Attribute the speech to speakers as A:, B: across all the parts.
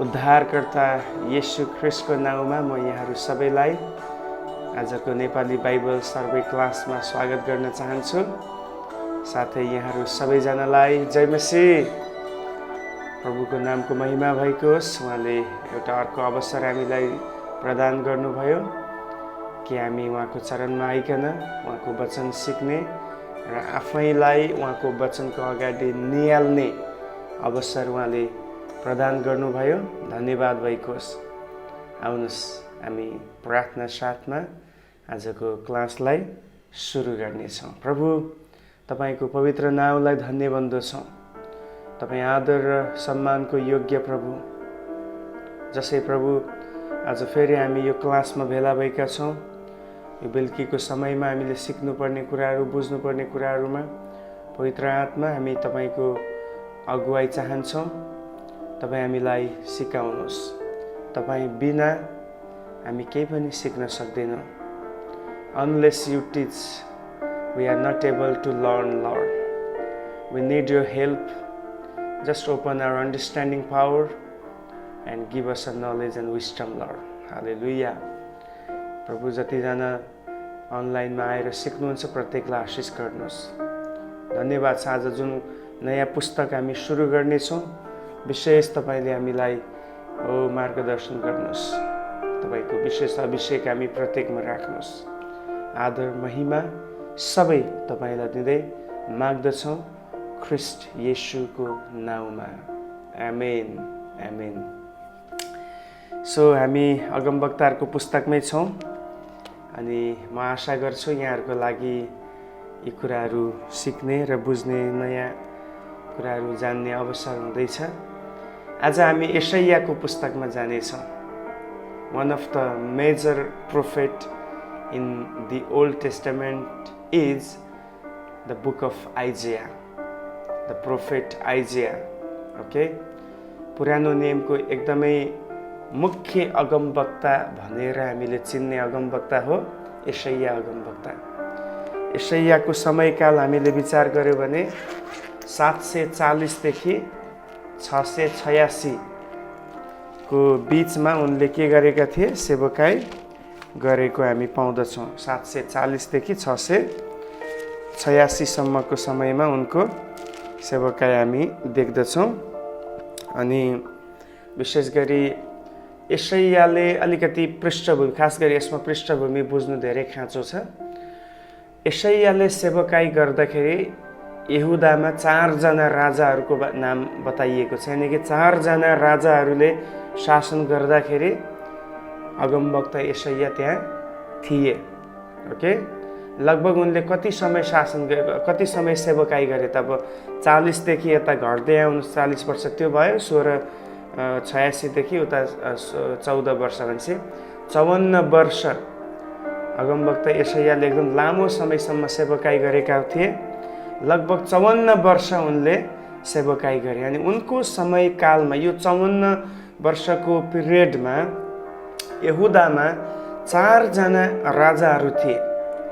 A: उद्धारकर्ता येशू ख्रिस्टको नाउँमा म यहाँहरू सबैलाई आजको नेपाली बाइबल सर्वे क्लासमा स्वागत गर्न चाहन्छु। साथै यहाँहरू सबैजनालाई जय मसीह। प्रभुको नामको महिमा भएको होस्। उहाँले एउटा अर्को अवसर हामीलाई प्रदान गर्नुभयो कि हामी उहाँको चरणमा आइकन उहाँको वचन सिक्ने र आफैलाई उहाँको वचनको अगाडि निहाल्ने अवसर उहाँले प्रदान गर्नुभयो। धन्यवाद भएको होस्। आउनुहोस् हामी प्रार्थना साथमा आजको क्लासलाई सुरु गर्नेछौँ। प्रभु तपाईको पवित्र नामलाई धन्य भन्दछौँ। तपाईँ आदर र सम्मानको योग्य प्रभु, जसै प्रभु आज फेरि हामी यो क्लासमा भेला भएका छौँ। यो बेलुकीको समयमा हामीले सिक्नुपर्ने कुराहरू, बुझ्नुपर्ने कुराहरूमा पवित्र आत्मा हामी तपाईको अगुवाई चाहन्छौँ। तपाईँ हामीलाई सिकाउनुहोस्। तपाईँ बिना हामी केही पनि सिक्न सक्दैनौँ। Unless you teach, we are not able to learn, Lord. We need your help. Just open our understanding power and give us a knowledge and wisdom, Lord. Hallelujah. प्रभु जतिजना अनलाइनमा आएर सिक्नुहुन्छ प्रत्येकलाई आशिष गर्नुहोस्। धन्यवाद। आज जुन नयाँ पुस्तक हामी सुरु गर्नेछौँ, विशेष तपाईले हामीलाई मार्गदर्शन गर्नुहोस्। तपाईको विशेष अभिषेक हामी प्रत्येकमा राख्नुहोस्। आदर महिमा सबै तपाईलाई दिँदै माग्दछौँ ख्रिस्ट येशूको नाउँमा। आमेन आमेन। सो हामी अगमवक्ताहरूको पुस्तकमै छौँ अनि म आशा गर्छु यहाँहरूको लागि यी कुराहरू सिक्ने र बुझ्ने, नयाँ कुराहरू जान्ने अवसर हुँदैछ। आज हामी यशायाको पुस्तकमा जानेछौँ। One of the major prophet in the Old Testament is the book of Isaiah, the prophet Isaiah. Okay, पुरानो नियमको एकदमै मुख्य अगमवक्ता भनेर हामीले चिन्ने अगमवक्ता हो यशाया अगमवक्ता। यशायाको समयकाल हामीले विचार गर्यो भने 740 देखि 686 को बीचमा उनले के गरेका थिए? सेवकाई गरेको हामी पाउँदछौँ। 740 देखि 686 सम्मको समयमा उनको सेवकाई हामी देख्दछौँ। अनि विशेष गरी यशायाले अलिकति पृष्ठभूमि, खास गरी यसमा पृष्ठभूमि बुझ्नु धेरै खाँचो छ। यशायाले सेवकाई गर्दाखेरि यहुदामा 4 जना राजाहरूको नाम बताइएको छ। यानि कि 4 जना राजाहरूले शासन गर्दाखेरि अगमवक्ता यशाया त्यहाँ थिए। ओके, लगभग उनले कति समय शासन गरे, कति समय सेवकाई गरे त? अब 40 देखि यता घट्दै आउनु 40 वर्ष त्यो भयो। 1686 देखि उता 14 वर्ष भनेपछि 54 वर्ष अगमवक्ता यशायाले एकदम लामो समयसम्म सेवकाई गरेका थिए। लगभग 54 वर्ष उनले सेवकाई गरे। अनि उनको समयकालमा, यो 54 वर्षको पिरियडमा यहुदामा 4 जना राजाहरू थिए।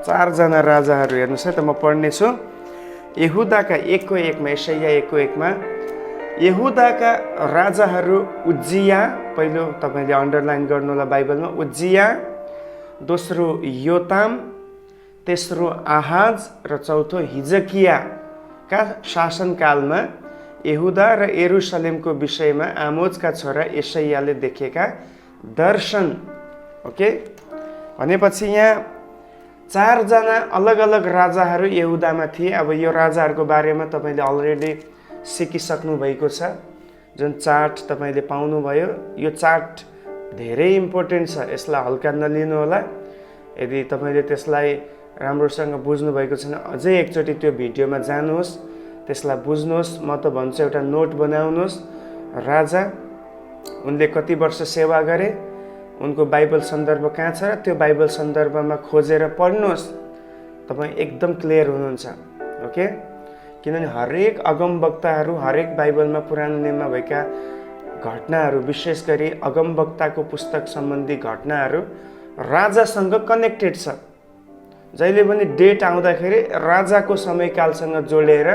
A: 4 जना राजाहरू हेर्नुहोस् है त, म पढ्नेछु। यहुदाका एकको एकमा, यशाया एकको एकमा यहुदाका राजाहरू उज्जिया, पहिलो तपाईँले अन्डरलाइन गर्नु होला बाइबलमा, उज्जिया, दोस्रो योताम, तेस्रो आहाज र चौथो हिजकियाका शासनकालमा यहुदा र यरुशलेमको विषयमा आमोजका छोरा यशायाले देखेका दर्शन। ओके, भनेपछि यहाँ 4 जना अलग अलग राजाहरू यहुदामा थिए। अब यो राजाहरूको बारेमा तपाईँले अलरेडी सिकिसक्नु भएको छ। जुन चार्ट तपाईँले पाउनुभयो, यो चार्ट धेरै इम्पोर्टेन्ट छ। यसलाई हल्का नलिनु होला। यदि तपाईँले त्यसलाई राम्रोसँग बुझ्नु भएको छैन, अझै एकचोटि त्यो भिडियोमा जानुहोस्, त्यसलाई बुझ्नुहोस्। म त भन्छु एउटा नोट बनाउनुहोस्। राजा, उनले कति वर्ष सेवा गरे, उनको बाइबल सन्दर्भ कहाँ छ र त्यो बाइबल सन्दर्भमा खोजेर पढ्नुहोस्। तपाईँ एकदम क्लियर हुनुहुन्छ। ओके, किनभने हरेक अगमवक्ताहरू, हरेक बाइबलमा पुरानो नियममा भएका घटनाहरू, विशेष गरी अगमवक्ताको पुस्तक सम्बन्धी घटनाहरू राजासँग कनेक्टेड छ। जहिले पनि डेट आउँदाखेरि राजाको समयकालसँग जोडेर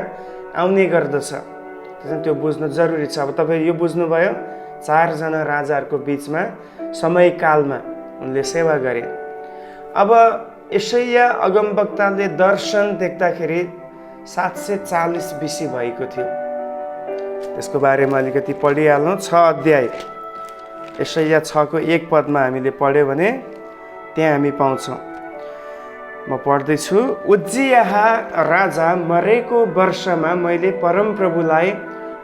A: आउने गर्दछ। त्यसैले त्यो बुझ्नु जरुरी छ। अब तपाईँ यो बुझ्नुभयो 4जना राजाहरूको बिचमा समयकालमा उनले सेवा गरे। अब यशाया अगमवक्ताले दर्शन देख्दाखेरि 740 BC भएको थियो। त्यसको बारेमा अलिकति पढिहाल्नु। 6 अध्याय यशाया 6को 1 पदमा हामीले पढ्यो भने त्यहाँ हामी पाउँछौँ। म पढ्दैछु। उज्जियाह राजा मरेको वर्षमा मैले परमप्रभुलाई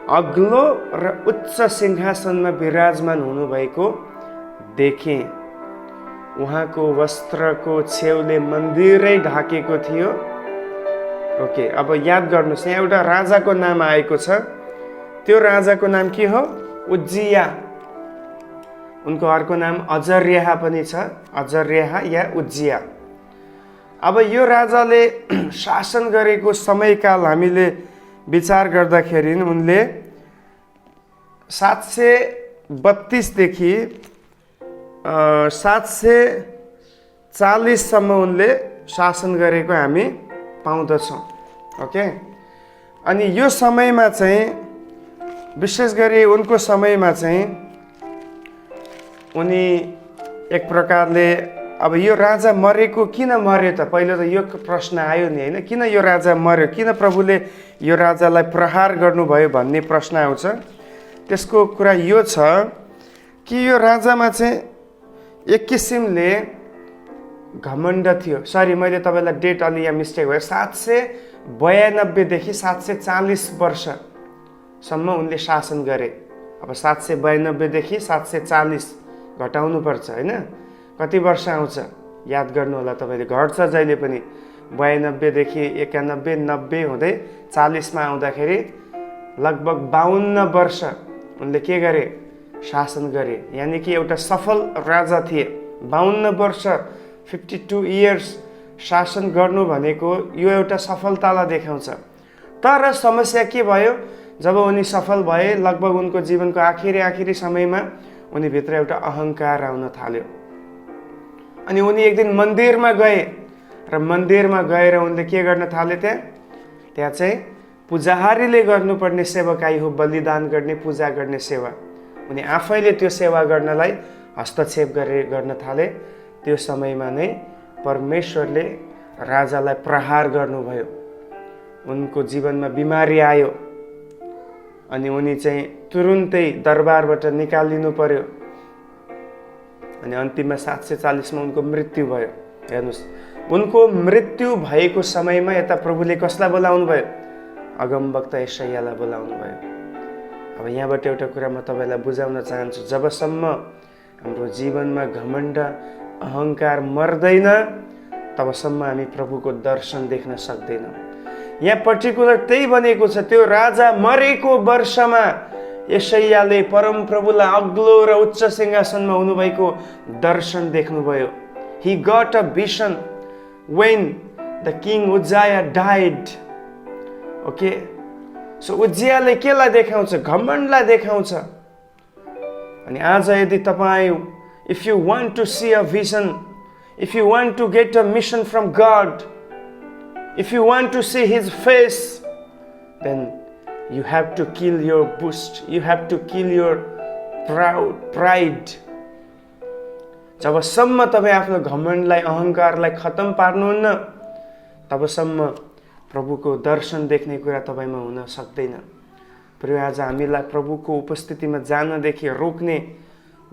A: अग्लो र उच्च सिंहासनमा विराजमान हुनुभएको देखेँ। उहाँको वस्त्रको छेउले मन्दिरै ढाकेको थियो। ओके, अब याद गर्नुहोस्, यहाँ एउटा राजाको नाम आएको छ। त्यो राजाको नाम के हो? उज्जिया। उनको अर्को नाम अजर्याह पनि छ, अजर्याह या उज्जिया। अब यो राजाले शासन गरेको समयकाल हामीले विचार गर्दाखेरि उनले 732 देखि 740 सम्म उनले शासन गरेको हामी पाउँदछौँ। ओके, अनि यो समयमा चाहिँ विशेष गरी उनको समयमा चाहिँ उनी एक प्रकारले, अब यो राजा मरेको किन मर्यो त? पहिलो त यो प्रश्न आयो नि, होइन? किन यो राजा मर्यो, किन प्रभुले यो राजालाई प्रहार गर्नुभयो भन्ने प्रश्न आउँछ। त्यसको कुरा यो छ कि यो राजामा चाहिँ एक किसिमले घमण्ड थियो। सरी, मैले तपाईँलाई डेट अलि यहाँ मिस्टेक भयो। 792 देखि 740 वर्षसम्म उनले शासन गरे। अब 792 देखि 740 घटाउनुपर्छ, होइन? कति वर्ष आउँछ याद गर्नु होला तपाईँले, घट्छ जहिले पनि। 92 देखि 91, 90 हुँदै 40 मा आउँदाखेरि लगभग 52 वर्ष उनले के गरे? शासन गरे। यानि कि एउटा सफल राजा थिए। 52 वर्ष 52 इयर्स शासन गर्नु भनेको यो एउटा सफलतालाई देखाउँछ। तर समस्या के भयो? जब उनी सफल भए, लगभग उनको जीवनको आखिरी समयमा उनीभित्र एउटा अहङ्कार आउन थाल्यो। अनि उनी एक दिन मन्दिरमा गए र मन्दिरमा गएर उनले के गर्न थाले? त्यहाँ चाहिँ पुजारीले गर्नुपर्ने सेवाकाई हो, बलिदान गर्ने, पूजा गर्ने सेवा। उनी आफैले त्यो सेवा गर्नलाई हस्तक्षेप गर्न थाले। त्यो समयमा नै परमेश्वरले राजालाई प्रहार गर्नुभयो। उनको जीवनमा बिमारी आयो अनि उनी चाहिँ तुरुन्तै दरबारबाट निकालिनु पर्यो। अनि अन्तिममा 740 मा उनको मृत्यु भयो। हेर्नुहोस्, उनको मृत्यु भएको समयमा यता प्रभुले कसलाई बोलाउनु भयो? अगमवक्ता यशायालाई बोलाउनु भयो। अब यहाँबाट एउटा कुरा म तपाईँलाई बुझाउन चाहन्छु। जबसम्म हाम्रो जीवनमा घमण्ड, अहङ्कार मर्दैन, तबसम्म हामी प्रभुको दर्शन देख्न सक्दैनौँ। यहाँ पर्टिकुलर त्यही भनेको छ। त्यो राजा मरेको वर्षमा यशायाले परमप्रभुलाई अग्लो र उच्च सिंहासनमा हुनुभएको दर्शन देख्नुभयो। He got a vision when the king Uzziah died. Okay, so उज्जियाले केलाई देखाउँछ? घमण्डलाई देखाउँछ। अनि आज यदि तपाईँ, if you want to see a vision, if you want to get a mission from God, if you want to see His face, then you have to kill your boast. You have to kill your pride. जबसम्म तपाईँ आफ्नो घमण्डलाई, अहङ्कारलाई खतम पार्नुहुन्न, तबसम्म प्रभुको दर्शन देख्ने कुरा तपाईँमा हुन सक्दैन। पर आज हामीलाई प्रभुको उपस्थितिमा जानदेखि रोक्ने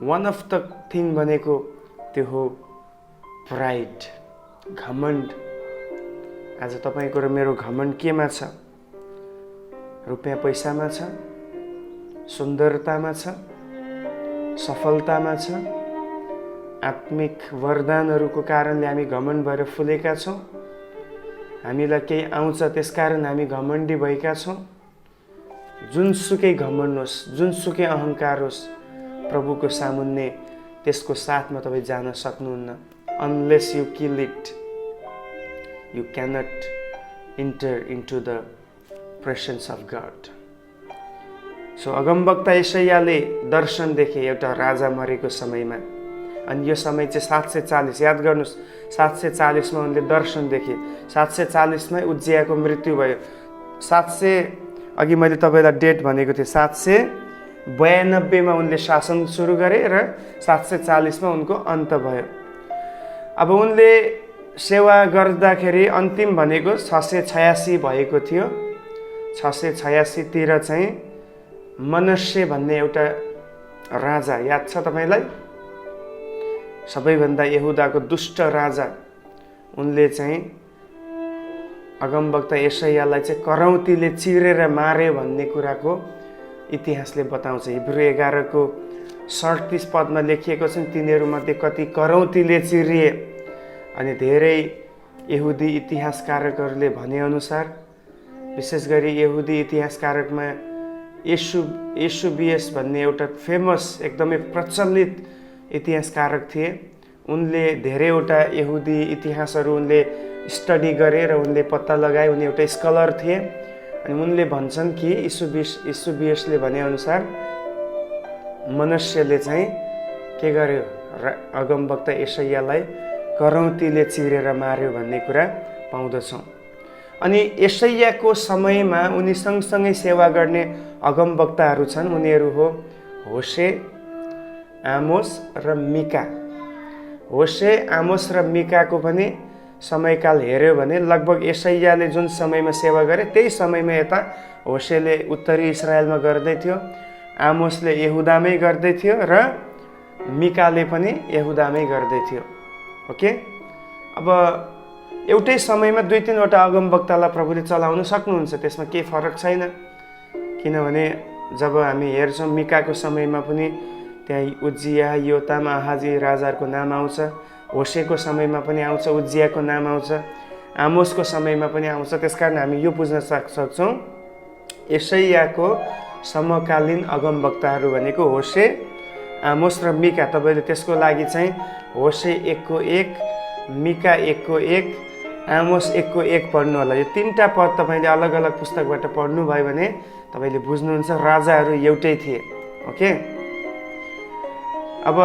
A: वान अफ द थिङ भनेको त्यो हो प्राइड, घमण्ड। आज तपाईँको र मेरो घमण्ड केमा छ? रुपियाँ पैसामा छ, सुन्दरतामा छ, सफलतामा छ, आत्मिक वरदानहरूको कारणले हामी घमण्ड भएर फुलेका छौँ। हामीलाई केही आउँछ त्यसकारण हामी घमण्डी भएका छौँ। जुनसुकै घमण्ड होस्, जुनसुकै अहङ्कार होस्, प्रभुको सामुन्ने त्यसको साथमा तपाईँ जान सक्नुहुन्न। Unless you kill it, you cannot enter into the presence of God. So अगमवक्ता यशायाले दर्शन देखे एउटा राजा मरेको समयमा। अनि यो समय चाहिँ 740, याद गर्नुहोस्, 740 मा उनले दर्शन देखे। 740 मै उज्जियाको मृत्यु भयो। 700, अघि मैले तपाईँलाई डेट भनेको थिएँ, 92 उनले शासन सुरु गरे र 740 उनको अन्त भयो। अब उनले सेवा गर्दाखेरि अन्तिम भनेको 686 भएको थियो। 686 तिर चाहिँ मनस्से भन्ने एउटा राजा याद छ तपाईलाई? सबैभन्दा यहुदाको दुष्ट राजा, उनले चाहिँ अगमवक्ता यशायालाई चाहिँ करौतीले चिरेर मार्यो भन्ने कुराको इतिहासले बताउँछ। हिब्रू 11 को 37 पदमा लेखिएको छ, तिनीहरूमध्ये कति करौतीले चिरिए। अनि धेरै यहुदी इतिहासकारकहरूले भनेअनुसार, विशेष गरी यहुदी इतिहासकारकमा एसुबियस भन्ने एउटा फेमस एकदमै प्रचलित इतिहासकारक थिए। उनले धेरैवटा यहुदी इतिहासहरू उनले स्टडी गरे र उनले पत्ता लगाए। उनी एउटा स्कलर थिए। अनि उनले भन्छन् कि एसुबियसले भनेअनुसार मनस्यले चाहिँ के गर्यो, अगमवक्ता यशायालाई करौतीले चिरेर मार्यो भन्ने कुरा पाउँदछौँ। अनि यशायाको समयमा उनी सँगसँगै सेवा गर्ने अगमवक्ताहरू छन्। उनीहरू हो होशे, आमोस र मिका। होशे, आमोस र मिकाको पनि समयकाल हेऱ्यो भने लगभग यशायाले जुन समयमा सेवा गरे त्यही समयमा यता होशेले उत्तरी इस्राएलमा गर्दै थियो, आमोसले यहुदामै गर्दै थियो र मिकाले पनि यहुदामै गर्दै थियो। ओके, अब एउटै समयमा 2-3वटा अगमवक्तालाई प्रभुले चलाउन सक्नुहुन्छ, त्यसमा केही फरक छैन। किनभने जब हामी हेर्छौँ मिकाको समयमा पनि त्यहाँ उज्जिया, योताम, आहाजी राजाहरूको नाम आउँछ। होशेको समयमा पनि आउँछ, उज्जियाको नाम आउँछ, आमोसको समयमा पनि आउँछ। त्यसकारण हामी यो बुझ्न सक्छौँ यशायाको समकालीन अगमवक्ताहरू भनेको होशे, आमोस र मिका। तपाईँले त्यसको लागि चाहिँ होशे 1 को 1, मिका 1 को 1, आमोस 1 को 1 पढ्नु होला। यो 3टा पद तपाईँले अलग अलग पुस्तकबाट पढ्नुभयो भने तपाईँले बुझ्नुहुन्छ राजाहरू एउटै थिए। ओके, अब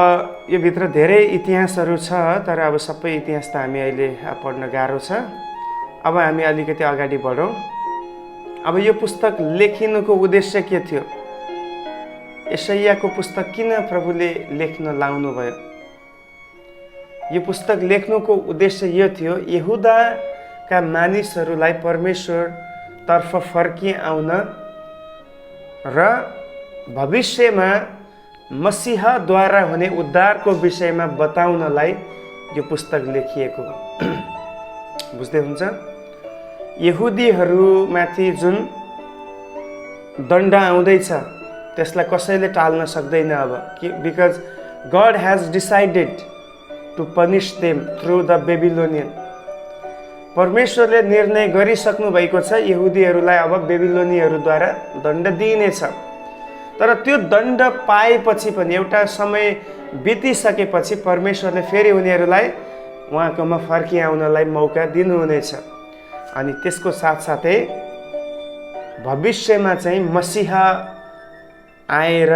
A: यो भित्र धेरै इतिहासहरू छ, तर अब सबै इतिहास त हामी अहिले पढ्न गाह्रो छ। अब हामी अलिकति अगाडि बढौँ। अब यो पुस्तक लेखिनुको उद्देश्य के थियो? यशायाको पुस्तक किन प्रभुले लेख्न लाउनु भयो? यो पुस्तक लेख्नुको उद्देश्य यो थियो, यहुदाका मानिसहरूलाई परमेश्वरतर्फ फर्किआउन र भविष्यमा मसीहद्वारा हुने उद्धारको विषयमा बताउनलाई यो पुस्तक लेखिएको हो। बुझ्दै हुन्छ? यहुदीहरूमाथि जुन दण्ड आउँदैछ त्यसलाई कसैले टाल्न सक्दैन अब, because God has decided to punish them through the Babylonian. परमेश्वरले निर्णय गरिसक्नु भएको छ यहुदीहरूलाई अब बेबिलोनीहरूद्वारा दण्ड दिइनेछ। तर त्यो दण्ड पाएपछि पनि एउटा समय बितिसकेपछि परमेश्वरले फेरि उनीहरूलाई उहाँकोमा फर्किआउनलाई मौका दिनुहुनेछ। अनि त्यसको साथसाथै भविष्यमा चाहिँ मसीहा आएर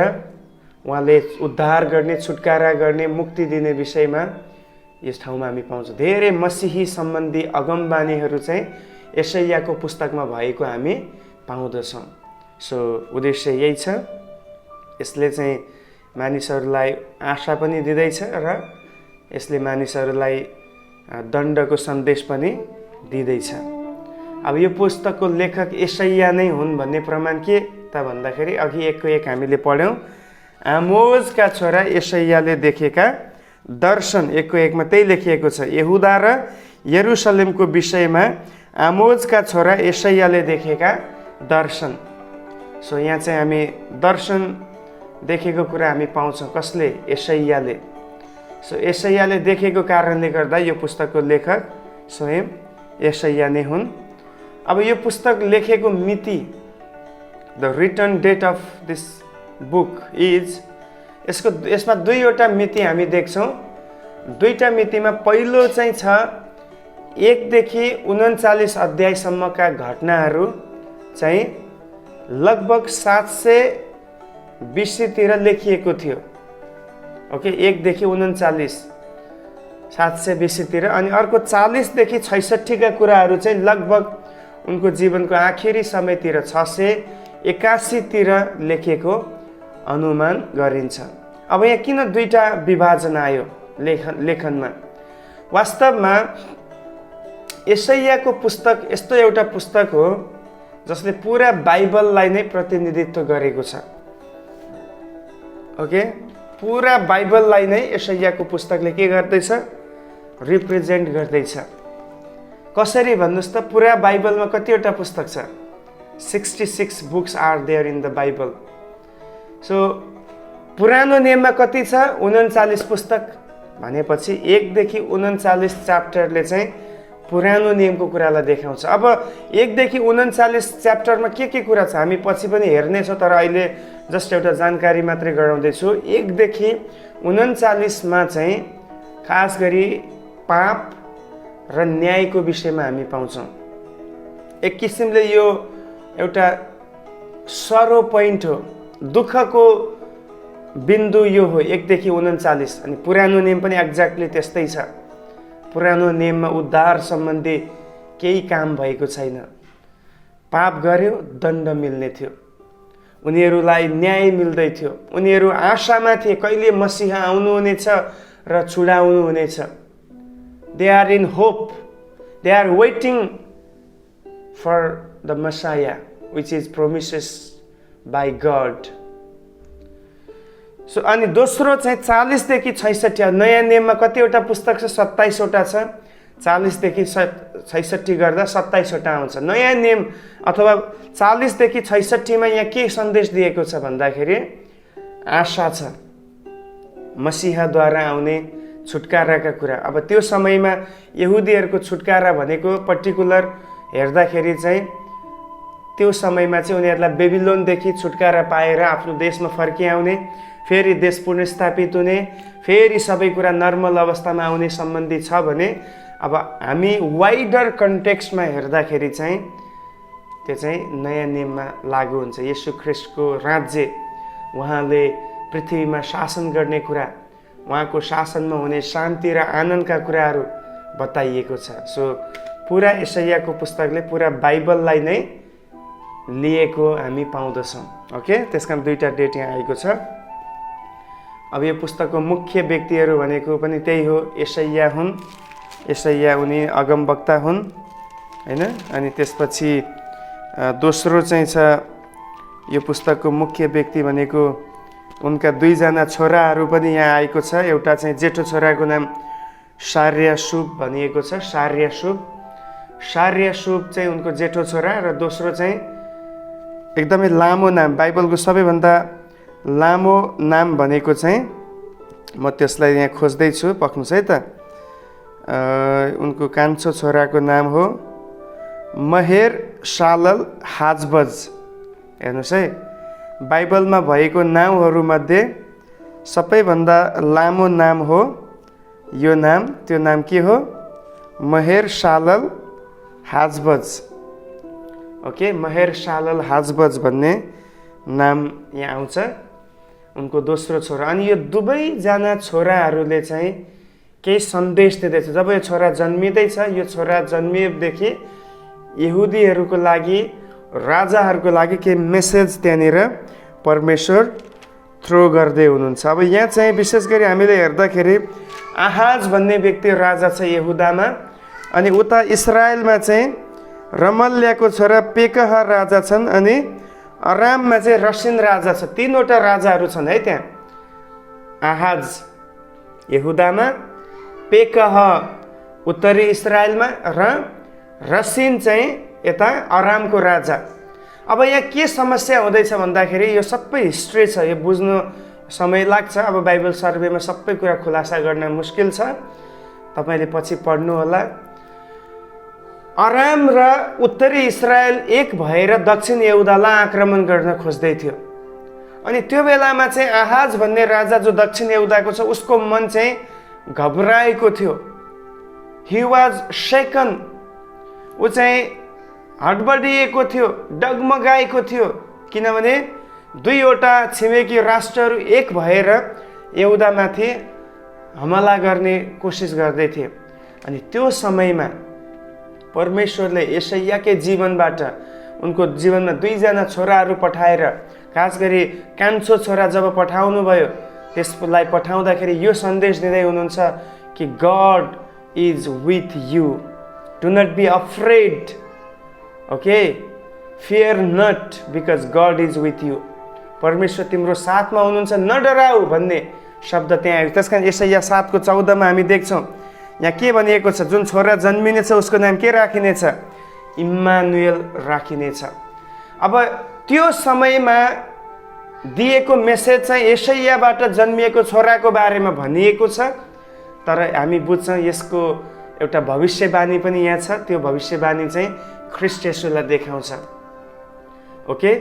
A: उहाँले उद्धार गर्ने, छुटकारा गर्ने, मुक्ति दिने विषयमा यस ठाउँमा हामी पाउँछौँ। धेरै मसीही सम्बन्धी अगमबानीहरू चाहिँ यशायाको पुस्तकमा भएको हामी पाउँदछौँ। सो उद्देश्य यही छ। यसले चाहिँ मानिसहरूलाई आशा पनि दिँदैछ र यसले मानिसहरूलाई दण्डको सन्देश पनि दिँदैछ। अब यो पुस्तकको लेखक यशाया नै हुन् भन्ने प्रमाण के त भन्दाखेरि अघि 1 को 1 हामीले पढ्यौँ। आमोजका छोरा यशायाले देखेका दर्शन 1 को 1 मा त्यही लेखिएको छ। यहुदा र यरुसलेमको विषयमा आमोजका छोरा यशायाले देखेका दर्शन। सो यहाँ चाहिँ हामी दर्शन देखेको कुरा हामी पाउँछौँ। कसले? यशायाले। सो यशायाले देखेको कारणले गर्दा यो पुस्तकको लेखक स्वयं यशाया नै हुन्। अब यो पुस्तक लेखेको मिति, the written date of this book is, यसमा 2वटा मिति हामी देख्छौँ। 2टा मितिमा पहिलो चाहिँ छ 1 देखि 39 अध्यायसम्मका घटनाहरू चाहिँ लगभग 700 BC तिर लेखिएको थियो। ओके, 1 देखि 39 700 BC तिर। अनि अर्को 40 देखि 66 का कुराहरू चाहिँ लगभग उनको जीवनको आखिरी समयतिर 681 तिर लेखिएको अनुमान गरिन्छ। अब यहाँ किन दुईटा विभाजन आयो लेखनमा? वास्तवमा यशायाको पुस्तक यस्तो एउटा पुस्तक हो जसले पुरा बाइबललाई नै प्रतिनिधित्व गरेको छ। ओके, पुरा बाइबललाई नै यशायाको पुस्तकले के गर्दैछ? रिप्रेजेन्ट गर्दैछ। कसरी भन्नुहोस् त? पुरा बाइबलमा कतिवटा पुस्तक छ? 66 books are there in the Bible. So पुरानो नियममा कति छ? 39 पुस्तक भनेपछि 1 देखि 39 च्याप्टरले चाहिँ पुरानो नियमको कुरालाई देखाउँछ। अब 1 देखि 39 च्याप्टरमा के कुरा छ हामी पछि पनि हेर्नेछौँ, तर अहिले जस्ट एउटा जानकारी मात्रै गराउँदैछु। 1 देखि 39 मा चाहिँ खास गरी पाप र न्यायको विषयमा हामी पाउँछौँ। एक किसिमले यो एउटा सरो पोइन्ट हो, दुःखको बिन्दु यो हो 1 देखि 39। अनि पुरानो नियम पनि एक्ज्याक्टली त्यस्तै छ। पुरानो नियममा उद्धार सम्बन्धी केही काम भएको छैन। पाप गर्यो दण्ड मिल्ने थियो, उनीहरूलाई न्याय मिल्दै थियो, उनीहरू आशामा थिए कहिले मसीहा आउनुहुनेछ र छुडाउनु हुनेछ। They are in hope, they are waiting for the Messiah which is promises by God. So अनि दोस्रो चाहिँ 40 देखि 66। नयाँ नियममा कतिवटा पुस्तक छ? 27 वटा छ। 40 देखि 66 गर्दा 27 वटा आउँछ। नयाँ नियम अथवा 40 देखि 66 मा यहाँ के सन्देश दिएको छ भन्दाखेरि आशा छ, मसीहाद्वारा आउने छुटकाराका कुरा। अब त्यो समयमा यहुदीहरूको छुटकारा भनेको पर्टिकुलर हेर्दाखेरि चाहिँ त्यो समयमा चाहिँ उनीहरूलाई बेबिलोनदेखि छुटकारा पाएर आफ्नो देशमा फर्किआउने, फेरि देश पुनर्स्थापित हुने, फेरि सबै कुरा नर्मल अवस्थामा आउने सम्बन्धी छ भने अब हामी वाइडर कन्टेक्स्टमा हेर्दाखेरि चाहिँ त्यो चाहिँ नयाँ नियममा लागू हुन्छ। येशू ख्रिस्टको राज्य, उहाँले पृथ्वीमा शासन गर्ने कुरा, उहाँको शासनमा हुने शान्ति र आनन्दका कुराहरू बताइएको छ। सो पुरा यशायाको पुस्तकले पुरा बाइबललाई नै लिएको हामी पाउँदछौँ। ओके, त्यसकारण दुईटा डेट यहाँ आएको छ। अब यो पुस्तकको मुख्य व्यक्तिहरू भनेको पनि त्यही हो, यशाया हुन्। यशाया उनी अगमवक्ता हुन्, हैन? अनि त्यसपछि दोस्रो चाहिँ छ यो पुस्तकको मुख्य व्यक्ति भनेको उनका दुईजना छोराहरू पनि यहाँ आएको छ। एउटा चाहिँ जेठो छोराको नाम शार्याशुब भनिएको छ। शार्याशुब चाहिँ उनको जेठो छोरा, र दोस्रो चाहिँ एकदमै लामो नाम, बाइबलको सबैभन्दा लामो नाम भनेको चाहिँ म त्यसलाई यहाँ खोज्दैछु, पक्नुहोस् है त। उनको कान्छो छोराको नाम हो महेर शालल हाजबज। हेर्नुहोस् है, बाइबलमा भएको नामहरूमध्ये सबैभन्दा लामो नाम हो यो नाम। त्यो नाम के हो? महेर शालल हाजबज। ओके, महेर शालल हाजबज भन्ने नाम यहाँ आउँछ, उनको दोस्रो छोरा। अनि यो दुवैजना छोराहरूले चाहिँ केही सन्देश दिँदैछ। जब यो छोरा जन्मिँदैछ, यो छोरा जन्मिएदेखि यहुदीहरूको लागि, राजाहरूको लागि केही मेसेज त्यहाँनिर परमेश्वर थ्रो गर्दै हुनुहुन्छ। अब यहाँ चाहिँ विशेष गरी हामीले हेर्दाखेरि आहाज भन्ने व्यक्ति राजा छ यहुदामा, अनि उता इस्रायलमा चाहिँ रमल्याको छोरा पेकह राजा छन्, अनि अराममा चाहिँ रसिन राजा छ। 3 वटा राजाहरू छन् है त्यहाँ। आहाज यहुदामा, पेकह उत्तरी इस्रायलमा, र रसिन चाहिँ यता अरामको राजा। अब यहाँ के समस्या हुँदैछ भन्दाखेरि यो सबै हिस्ट्री छ, यो बुझ्नु समय लाग्छ। अब बाइबल सर्वेमा सबै कुरा खुलासा गर्न मुस्किल छ, तपाईँले पछि पढ्नु होला। अराम र उत्तरी इस्रायल एक भएर दक्षिण यहुदालाई आक्रमण गर्न खोज्दै थियो। अनि त्यो बेलामा चाहिँ आहाज भन्ने राजा जो दक्षिण यहुदाको छ, उसको मन चाहिँ घबराएको थियो। ही वाज शेकन, ऊ चाहिँ हडबडिएको थियो, डगमगाएको थियो, किनभने 2 वटा छिमेकी राष्ट्रहरू एक भएर यहुदामाथि हमला गर्ने कोसिस गर्दै थिए। अनि त्यो समयमा परमेश्वरले यशायाकै जीवनबाट उनको जीवनमा 2 जना छोराहरू पठाएर, खास गरी कान्छो छोरा जब पठाउनु भयो, त्यसलाई पठाउँदाखेरि यो सन्देश दिँदै हुनुहुन्छ कि God is with you, do not be afraid, okay, fear not because God is with you. परमेश्वर तिम्रो साथमा हुनुहुन्छ, नडराऊ भन्ने शब्द त्यहाँ आयो। त्यसकारण यशाया 7:14 हामी देख्छौँ यहाँ के भनिएको छ, जुन छोरा जन्मिनेछ उसको नाम के राखिनेछ? इम्मानुएल राखिनेछ। अब त्यो समयमा दिएको मेसेज चाहिँ यशायाबाट जन्मिएको छोराको बारेमा भनिएको छ, तर हामी बुझ्छौँ यसको एउटा भविष्यवाणी पनि यहाँ छ। त्यो भविष्यवाणी चाहिँ ख्रीष्ट येशूलाई देखाउँछ। ओके,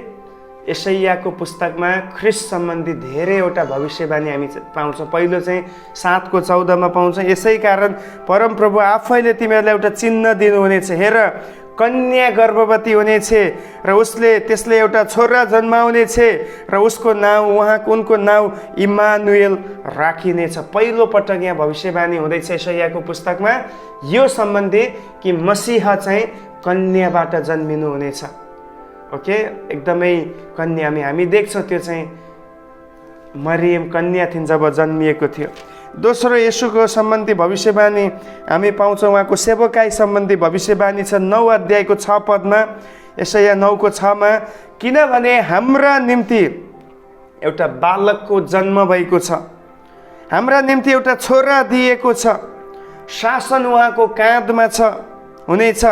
A: यशायाको पुस्तकमा ख्रीष्ट सम्बन्धी धेरैवटा भविष्यवाणी हामी पाउँछौँ। पहिलो चाहिँ 7:14 पाउँछौँ, यसै कारण परमप्रभु आफैले तिमीहरूलाई एउटा चिन्ह दिनुहुनेछ, हेर कन्या गर्भवती हुनेछ र त्यसले एउटा छोरा जन्माउनेछ र उनको नाउँ इम्मानुएल राखिनेछ। पहिलो पटक यहाँ भविष्यवाणी हुँदैछ यशायाको पुस्तकमा यो सम्बन्धी कि मसीहा चाहिँ कन्याबाट जन्मिनु हुनेछ। ओके, एकदमै कन्या हामी देख्छौँ, त्यो चाहिँ मरियम कन्या थिइन् जब जन्मिएको थियो। दोस्रो येशूको सम्बन्धी भविष्यवाणी हामी पाउँछौँ, उहाँको सेवकाई सम्बन्धी भविष्यवाणी छ 9 अध्यायको 6 पदमा, यशाया 9:6मा, किनभने हाम्रा निम्ति एउटा बालकको जन्म भएको छ, हाम्रा निम्ति एउटा छोरा दिएको छ, शासन उहाँको काँधमा हुनेछ,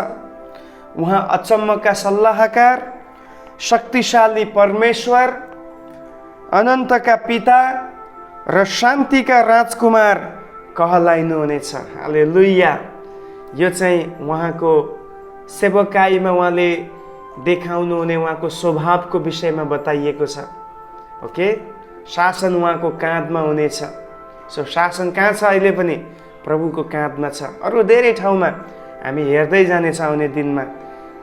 A: उहाँ अचम्मका सल्लाहकार, शक्तिशाली परमेश्वर, अनन्तका पिता र शान्तिका राजकुमार कहलाइनुहुनेछ। हालेलुया। यो चाहिँ उहाँको सेवकाईमा उहाँले देखाउनु हुने उहाँको स्वभावको विषयमा बताइएको छ। ओके, शासन उहाँको काँधमा हुनेछ। सो शासन कहाँ छ? अहिले पनि प्रभुको काँधमा छ। अरू धेरै ठाउँमा हामी हेर्दै जानेछौँ आउने दिनमा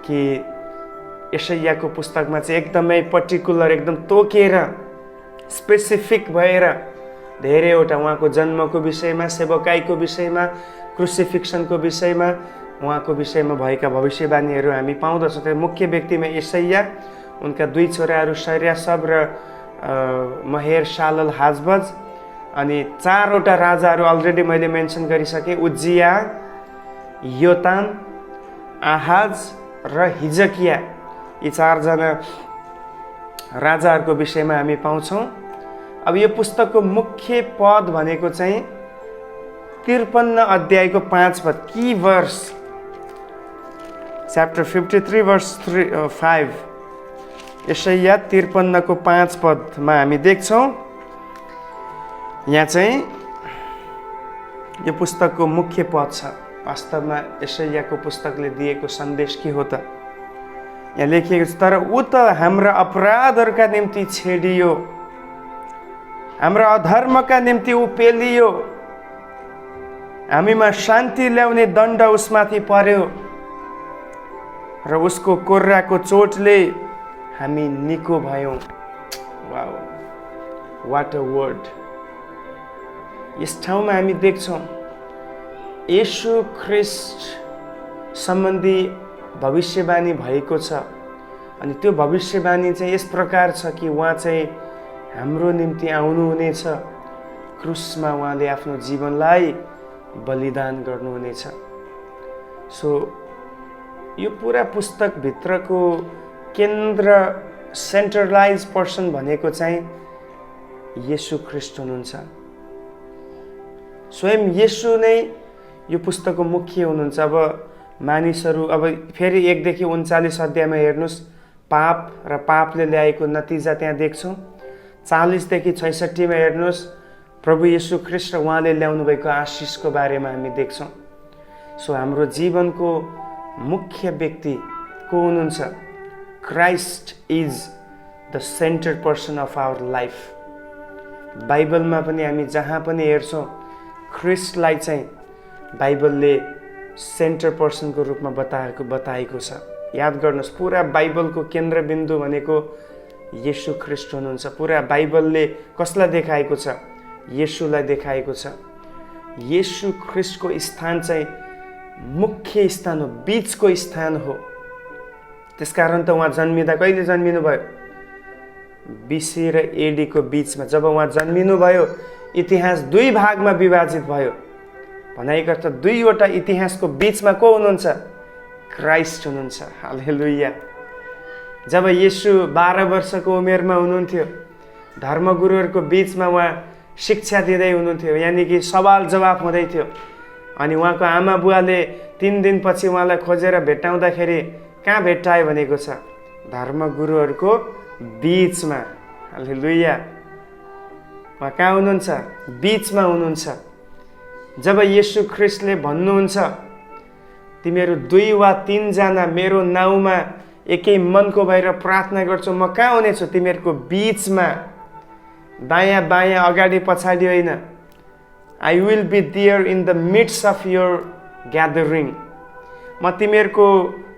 A: कि यशायाको पुस्तकमा चाहिँ एकदमै पर्टिकुलर, एकदम तोकेर स्पेसिफिक भएर धेरैवटा उहाँको जन्मको विषयमा, सेवकाईको विषयमा, क्रुसिफिक्सनको विषयमा, उहाँको विषयमा भएका भविष्यवाणीहरू हामी पाउँदछौँ। त्यो मुख्य व्यक्तिमा यशाया, उनका 2 छोराहरू शर्याशब र महेर शालल हाजबज, अनि 4वटा राजाहरू अलरेडी मैले मेन्सन गरिसकेँ, उज्जिया, योताम, आहाज र हिजकिया। यी 4 जना राजाहरूको विषयमा हामी पाउँछौँ। अब यो पुस्तकको मुख्य पद भनेको चाहिँ 53 अध्यायको 5 पद, की वर्स, च्याप्टर 53 वर्स 5, यशाया 53को 5 पदमा हामी देख्छौँ। यहाँ चाहिँ यो पुस्तकको मुख्य पद छ। वास्तवमा यशायाको पुस्तकले दिएको सन्देश के हो त? यहाँ लेखिएको छ, तर ऊ त हाम्रा अपराधहरूका निम्ति छेडियो, हाम्रा अधर्मका निम्ति ऊ पेलियो, हामीमा शान्ति ल्याउने दण्ड उसमाथि पर्यो र उसको कोर्राको चोटले हामी निको भयौँ। Wow, what a word. यस ठाउँमा हामी देख्छौँ येशू ख्रीष्ट सम्बन्धी भविष्यवाणी भएको छ, अनि त्यो भविष्यवाणी चाहिँ यस प्रकार छ कि उहाँ चाहिँ हाम्रो निम्ति आउनुहुनेछ, क्रुसमा उहाँले आफ्नो जीवनलाई बलिदान गर्नुहुनेछ। सो यो पुरा पुस्तकभित्रको केन्द्र, सेन्ट्रलाइज पर्सन भनेको चाहिँ येशू ख्रीष्ट हुनुहुन्छ। स्वयं येशू नै यो पुस्तकको मुख्य हुनुहुन्छ। अब मानिसहरू, अब फेरि 1 देखि 39 अध्यायमा हेर्नुहोस्, पाप र पापले ल्याएको नतिजा त्यहाँ देख्छौँ। 40 देखि 66 मा हेर्नुहोस्, प्रभु येशू ख्रीष्ट र उहाँले ल्याउनु भएको आशिषको बारेमा हामी देख्छौँ। सो हाम्रो जीवनको मुख्य व्यक्ति को हुनुहुन्छ? Christ is the centre person of our life. बाइबलमा पनि हामी जहाँ पनि हेर्छौँ, ख्रीष्टलाई चाहिँ बाइबलले सेन्टर पर्सनको रूपमा बताएको छ। याद गर्नुहोस्, पुरा बाइबलको केन्द्रबिन्दु भनेको येशू ख्रीष्ट हुनुहुन्छ। पुरा बाइबलले कसलाई देखाएको छ? येशूलाई देखाएको छ। येशू ख्रीष्टको स्थान चाहिँ मुख्य स्थान हो, बीचको स्थान हो। त्यसकारण त उहाँ जन्मिँदा कहिले जन्मिनु भयो? BC र AD को बीचमा जब उहाँ जन्मिनु भयो इतिहास दुई भागमा विभाजित भयो। भनाइको अर्थ दुईवटा इतिहासको बीचमा को हुनुहुन्छ? क्राइस्ट हुनुहुन्छ। हालेलुया। जब येशू 12 वर्षको उमेरमा हुनुहुन्थ्यो धर्मगुरुहरूको बीचमा उहाँ शिक्षा दिँदै हुनुहुन्थ्यो, यानि कि सवाल जवाफ हुँदै थियो। अनि उहाँको आमा बुवाले 3 दिनपछि उहाँलाई खोजेर भेट्टाउँदाखेरि कहाँ भेट्टायो भनेको छ? धर्मगुरुहरूको बीचमा। हालेलुया। उहाँ कहाँ हुनुहुन्छ? बीचमा हुनुहुन्छ। जब येशू ख्रिस्टले भन्नुहुन्छ तिमीहरू 2 वा 3 जना मेरो नाउँमा एकै मनको भएर प्रार्थना गर्छौ, म कहाँ हुनेछु? तिमीहरूको बीचमा, दायाँ बायाँ अगाडि पछाडि होइन। I will be there in the midst of your gathering. म तिमीहरूको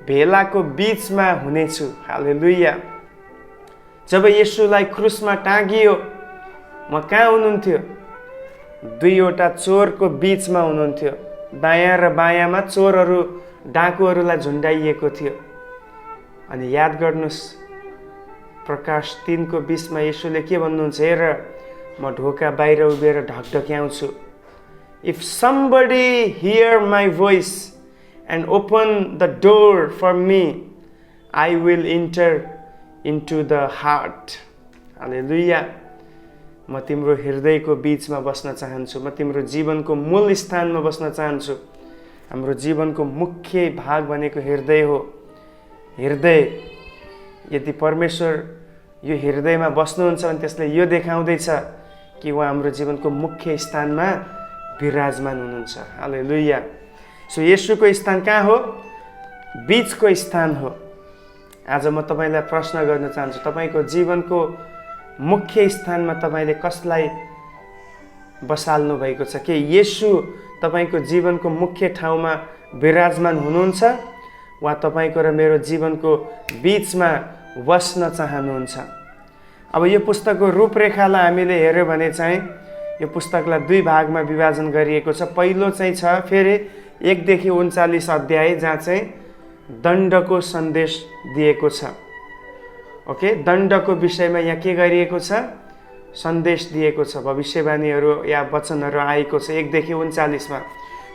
A: भेलाको बीचमा हुनेछु। हालेलुया। जब येशूलाई क्रुसमा टाँगियो म कहाँ हुनुहुन्थ्यो? 2वटा चोरको बीचमा हुनुहुन्थ्यो। दायाँ र बायाँमा चोरहरू डाकुहरूलाई झुन्डाइएको थियो। अनि याद गर्नुहोस् प्रकाश 3 को 20 मा येशूले के भन्नुहुन्छ? हेर म ढोका बाहिर उभिएर ढकढक्याउँछु। If somebody hear my voice and open the door for me I will enter into the heart. Hallelujah. म तिम्रो हृदयको बीचमा बस्न चाहन्छु। म तिम्रो जीवनको मूल स्थानमा बस्न चाहन्छु। हाम्रो जीवनको मुख्य भाग भनेको हृदय हो। हृदय, यदि परमेश्वर यो हृदयमा बस्नुहुन्छ भने त्यसले यो देखाउँदैछ कि उहाँ हाम्रो जीवनको मुख्य स्थानमा विराजमान हुनुहुन्छ। हालेलुया। सो येशूको स्थान कहाँ हो? बीचको स्थान हो। आज म तपाईलाई प्रश्न गर्न चाहन्छु, तपाईको जीवनको मुख्य स्थानमा तपाईले कसलाई बसाल्नु भएको छ? के येशू तपाईको जीवनको मुख्य ठाउँमा विराजमान हुनुहुन्छ वा तपाईको र मेरो जीवनको बीचमा बस्न चाहनुहुन्छ? अब यो पुस्तकको रूपरेखालाई हामीले हेर्यो भने चाहिँ यो पुस्तकलाई 2 भागमा विभाजन गरिएको छ। पहिलो चाहिँ छ फेरि 1 देखि 39 अध्याय जहाँ चाहिँ दण्डको सन्देश दिएको छ। ओके, दण्डको विषयमा यहाँ के गरिएको छ? सन्देश दिएको छ। भविष्यवाणीहरू या वचनहरू आएको छ 1 देखि 39 मा।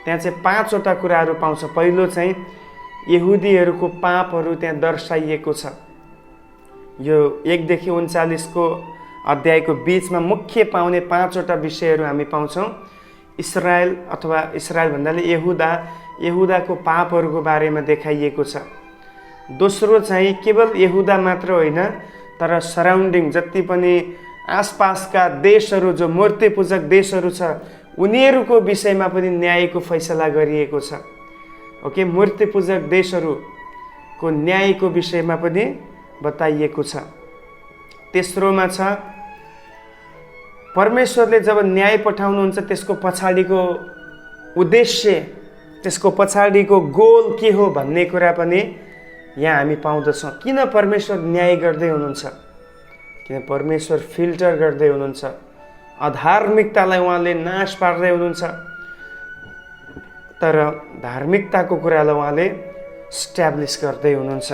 A: त्यहाँ चाहिँ 5 वटा कुराहरू पाउँछ। पहिलो चाहिँ यहुदीहरूको पापहरू त्यहाँ दर्शाइएको छ। यो 1 देखि 39 को अध्यायको बीचमा मुख्य पाउने 5 वटा विषयहरू हामी पाउँछौँ। इस्राएल अथवा इस्राएल भन्नाले यहुदाको पापहरूको बारेमा देखाइएको छ। दोस्रो चाहिँ केवल यहुदा मात्र होइन तर सराउन्डिङ जति पनि आसपासका देशहरू, जो मूर्ति पूजक देशहरू छ, उनीहरूको विषयमा पनि न्यायको फैसला गरिएको छ। ओके, मूर्ति पूजक देशहरूको न्यायको विषयमा पनि बताइएको छ। तेस्रोमा छ परमेश्वरले जब न्याय पठाउनुहुन्छ त्यसको पछाडिको उद्देश्य, त्यसको पछाडिको गोल के हो भन्ने कुरा पनि यहाँ हामी पाउँदछौँ। किन परमेश्वर न्याय गर्दै हुनुहुन्छ? किन परमेश्वर फिल्टर गर्दै हुनुहुन्छ? अधार्मिकतालाई उहाँले नाश पार्दै हुनुहुन्छ, तर धार्मिकताको कुरालाई उहाँले स्ट्याब्लिस गर्दै हुनुहुन्छ।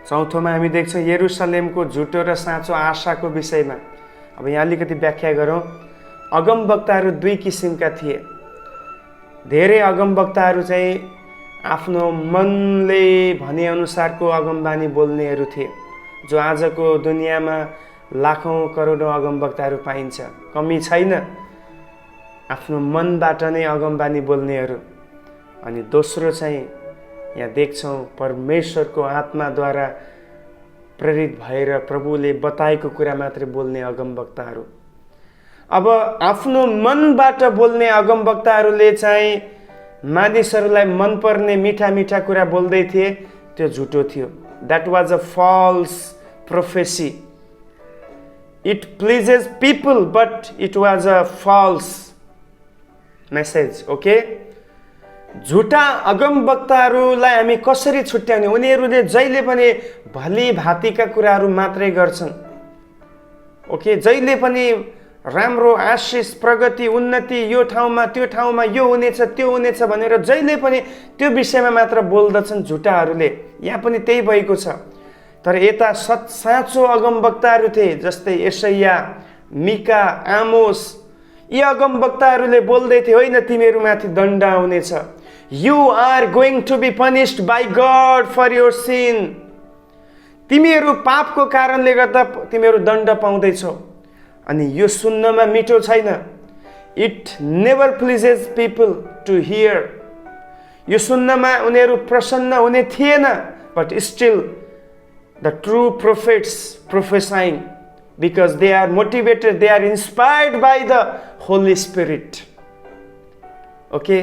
A: चौथोमा हामी देख्छौँ यरुसलेमको झुटो र साँचो आशाको विषयमा। अब यहाँ अलिकति व्याख्या गरौँ। अगमवक्ताहरू 2 किसिमका थिए। धेरै अगमवक्ताहरू चाहिँ आफ्नो मनले भनेअनुसारको अगमबानी बोल्नेहरू थिए, जो आजको दुनियाँमा लाखौँ करोडौँ अगमवक्ताहरू पाइन्छ, कमी छैन। आफ्नो मनबाट नै अगमबानी बोल्नेहरू। अनि दोस्रो चाहिँ यहाँ देख्छौँ परमेश्वरको आत्माद्वारा प्रेरित भएर प्रभुले बताएको कुरा मात्रै बोल्ने अगमवक्ताहरू। अब आफ्नो मनबाट बोल्ने अगमवक्ताहरूले चाहिँ मानिसहरूलाई मनपर्ने मिठा मिठा कुरा बोल्दै थिए, त्यो झुटो थियो। That was a false prophecy. It pleases people but it was a false message. Okay, झुटा अगमवक्ताहरूलाई हामी कसरी छुट्याउने? उनीहरूले जहिले पनि भली भाँतीका कुराहरू मात्रै गर्छन्। ओके, जहिले पनि राम्रो आशिष, प्रगति, उन्नति, यो ठाउँमा त्यो ठाउँमा यो हुनेछ त्यो हुनेछ भनेर जहिले पनि त्यो विषयमा मात्र बोल्दछन् झुटाहरूले। यहाँ पनि त्यही भएको छ। तर यता साँचो अगमवक्ताहरू थिए, जस्तै यशाया, मिका, आमोस। यी अगमवक्ताहरूले बोल्दै थिए, होइन तिमीहरूमाथि दण्ड आउनेछ, you are going to be punished by God for your sin. तिमीहरू पापको कारणले गर्दा तिमीहरू दण्ड पाउँदैछौ। अनि यो सुन्नमा मिठो छैन। It never pleases people to hear. यो सुन्नमा उनीहरू प्रसन्न हुने थिएन। But still the true prophets prophesying, because they are motivated, they are inspired by the holy spirit. Okay,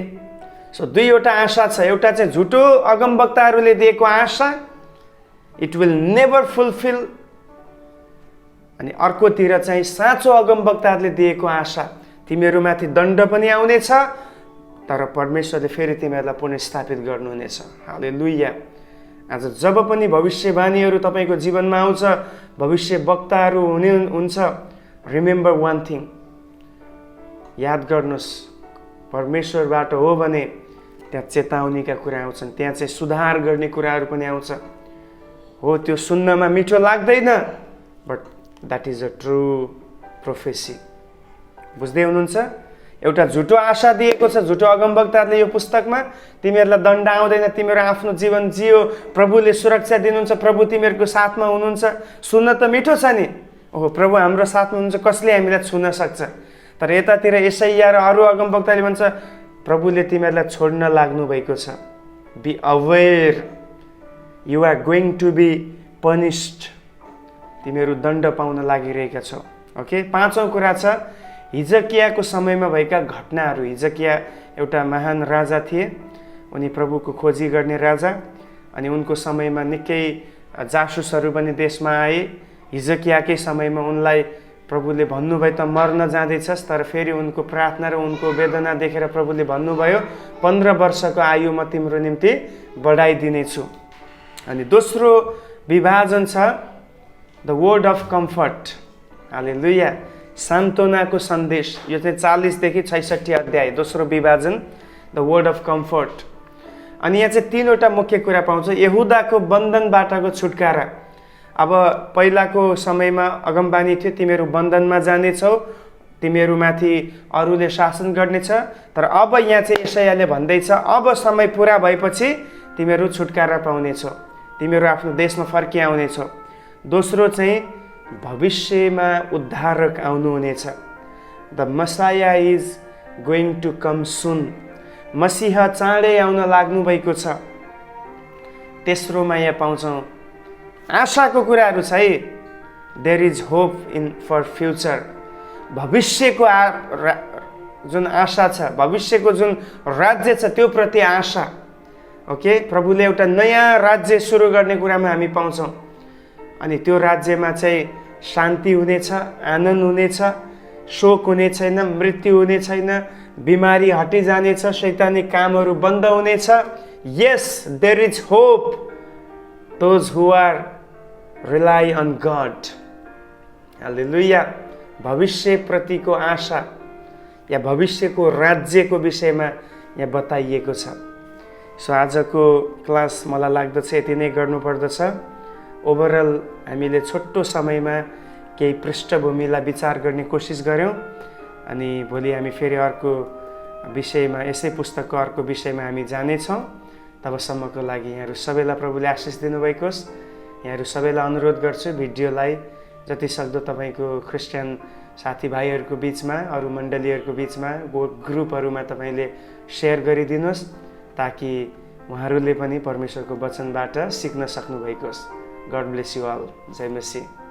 A: so दुईवटा आशा छ। एउटा चाहिँ झुटो अगमवक्ताहरूले दिएको आशा, इट विल नेभर फुलफिल। अनि अर्कोतिर चाहिँ साँचो अगमवक्ताहरूले दिएको आशा, तिमीहरूमाथि दण्ड पनि आउनेछ, तर परमेश्वरले फेरि तिमीहरूलाई पुनर्स्थापित गर्नुहुनेछ। हालेलुया। आज जब पनि भविष्यवाणीहरू तपाईँको जीवनमा आउँछ, भविष्य वक्ताहरू हुन्छ, रिमेम्बर वान थिङ, याद गर्नुहोस्, परमेश्वरबाट हो भने त्यहाँ चेतावनीका कुरा आउँछन्, त्यहाँ चाहिँ सुधार गर्ने कुराहरू पनि आउँछ। हो, त्यो सुन्नमा मिठो लाग्दैन, but that is a true prophecy. बुझ्दै हुनुहुन्छ? एउटा झुटो आशा दिएको छ झुटो अगमवक्ताहरूले यो पुस्तकमा, तिमीहरूलाई दण्ड आउँदैन, तिमीहरू आफ्नो जीवन जियो, प्रभुले सुरक्षा दिनुहुन्छ, प्रभु तिमीहरूको साथमा हुनुहुन्छ। सुन्न त मिठो छ नि, ओहो प्रभु हाम्रो साथमा हुनुहुन्छ, कसले हामीलाई छुन सक्छ। तर यतातिर यशाया र अरू अगमवक्ताले भन्छ, प्रभुले तिमीहरूलाई छोड्न लाग्नु भएको छ। Be aware, you are going to be punished. तिमीहरू दण्ड पाउन लागिरहेका छौ। ओके, पाँचौँ कुरा छ हिजकियाको समयमा भएका घटनाहरू। हिजकिया एउटा महान राजा थिए, उनी प्रभुको खोजी गर्ने राजा। अनि उनको समयमा निकै जासुसहरू पनि देशमा आए। हिजकियाकै समयमा उनलाई प्रभुले भन्नुभयो त मर्न जाँदैछस्, तर फेरि उनको प्रार्थना र उनको वेदना देखेर प्रभुले भन्नुभयो 15 वर्षको आयु म तिम्रो निम्ति बढाइदिनेछु। अनि दोस्रो विभाजन छ द वर्ड अफ कम्फर्ट। हालेलुया, सान्त्वनाको सन्देश। यो चाहिँ 40 देखि 66 अध्याय, दोस्रो विभाजन, द वर्ड अफ कम्फर्ट। अनि यहाँ चाहिँ तीनवटा मुख्य कुरा पाउँछ। यहुदाको बन्धनबाटको छुटकारा। अब पहिलाको समयमा अगमबानी थियो, तिमीहरू बन्धनमा जानेछौ, तिमीहरूमाथि अरूले शासन गर्नेछ। तर अब यहाँ चाहिँ यशायाले भन्दैछ, अब समय पुरा भएपछि तिमीहरू छुटकारा पाउनेछौ, तिमीहरू आफ्नो देशमा फर्किआउनेछौ। दोस्रो चाहिँ भविष्यमा उद्धारक आउनुहुनेछ। The Messiah is going to come soon. मसीहा चाँडै आउन लाग्नु भएको छ। तेस्रोमा यहाँ पाउँछौँ आशाको कुराहरू छ है। There is hope in for future. भविष्यको जुन आशा छ, भविष्यको जुन राज्य छ, त्यो प्रति आशा। ओके, प्रभुले एउटा नयाँ राज्य सुरु गर्ने कुरामा हामी पाउँछौँ। अनि त्यो राज्यमा चाहिँ शान्ति हुनेछ, आनन्द हुनेछ, शोक हुने छैन, मृत्यु हुने छैन, बिमारी हटिजानेछ, शैतानिक कामहरू बन्द हुनेछ। Yes, there is hope those who are rely on God. Hallelujah. भविष्यप्रतिको आशा या भविष्यको राज्यको विषयमा यहाँ बताइएको छ। सो आजको क्लास मलाई लाग्दछ यति नै गर्नुपर्दछ। ओभरअल हामीले छोटो समयमा केही पृष्ठभूमिलाई विचार गर्ने कोसिस गऱ्यौँ। अनि भोलि हामी फेरि अर्को विषयमा, यसै पुस्तकको अर्को विषयमा हामी जानेछौँ। तबसम्मको लागि यहाँहरू सबैलाई प्रभुले आशिष दिनुभएको होस्। यहाँहरू सबैलाई अनुरोध गर्छु, भिडियोलाई जतिसक्दो तपाईँको क्रिस्चियन साथीभाइहरूको बिचमा, अरू मण्डलीहरूको बिचमा, ग्रुपहरूमा तपाईँले सेयर गरिदिनुहोस्, ताकि उहाँहरूले पनि परमेश्वरको वचनबाट सिक्न सक्नुभएको होस्। God bless you all. Jai Masihi.